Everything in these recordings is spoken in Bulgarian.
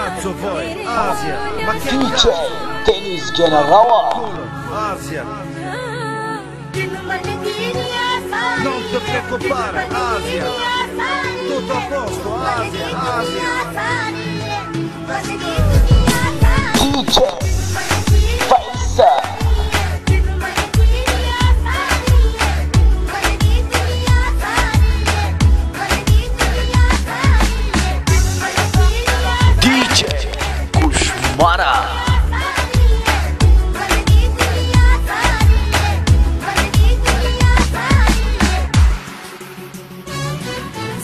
Macovoj, Azija. DJ Denis Generała. Azija. Non te preoccupare, Azija. Tutto a posto, Azija, Azija. DJ Faisal. DJ Kushmara.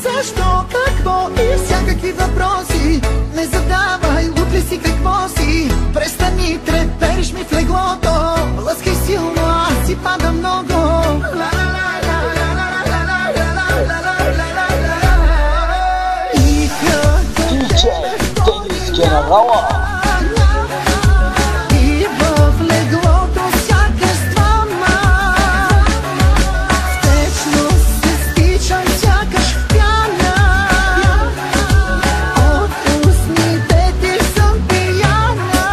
Защо, какво и всякакви въпроси не задавай, луд ли си, какво си. Престани, трепериш ми в леглото. Лъскай силно, аз си пада много. И като DJ Denis Generała. и в леглото сякаш двама. В течност се стичам сякаш в пяна. От устните ти съм пияна.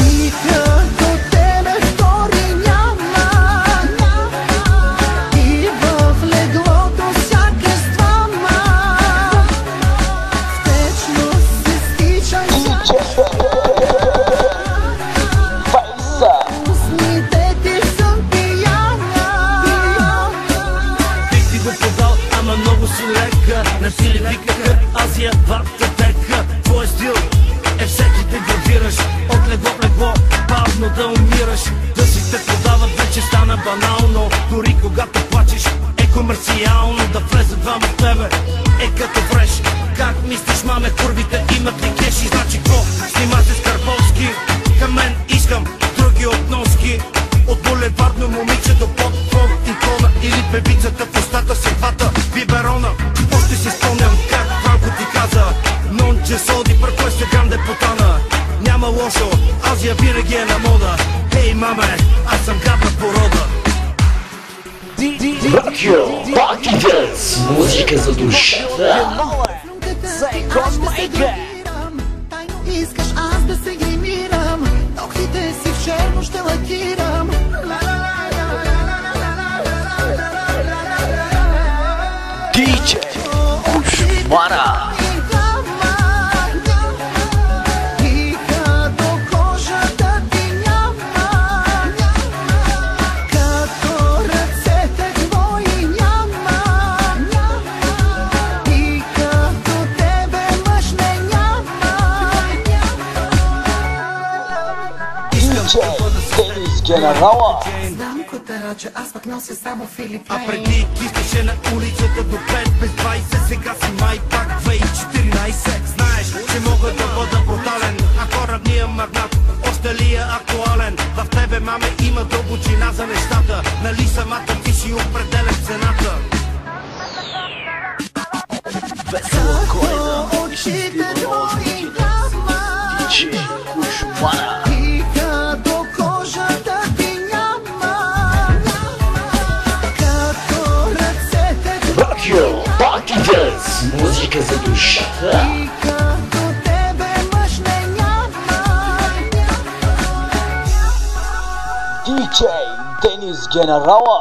И като тебе втори няма. И в леглото сякаш двама. В течност се стичам DJ Faisal. устните ти съм пияна. Бих ти го подал, ама много си лека. На сили викаха, Азия, вартатека. Твой стил е всеки да гравираш. От легло в легло, бавно да умираш. Да си те подават вече стана банално. Дори когато плачеш е комерциално. Да влезат двама в тебе е като фреш. Как мислиш, маме, курвите имат ли кеши? Значи какво? Снима се с Карбовски. Към мен искам други относки. От булевардно момиче до поп-фон икона. Или певицата в устата с вата биберона. Още си спомням как Франко ти каза: non c'è soldi per questo grande puttana. Няма лошо, Азия винаги е на мода. Хей, маме, аз съм гадна порода. Rockio Party Dance. Музика за душата. Аз ще се дрогирам. Тайно искаш аз да се гримирам. Ногтите си в черно ще лакирам. DJ Kushmara. И като кожата ти няма. Като ръцете твои няма. И като тебе мъж не няма. DJ Denis Generała. Знам котараче, аз пък нося само Филип А Лейн. преди кистеше на улицата до 5 без 20. Сега си май пак 2014. Знаеш, че мога да бъда брутален. А корабния магнат още ли е актуален? В тебе, маме, има дълбочина за нещата. Нали самата ти си определя цената? Весела коледа. Очите твои няма. DJ Kushmara. И като кожата ти няма. Като ръцете Rockio Party Dance. Музика за душата. и като тебе мъж не няма. DJ Denis Generała.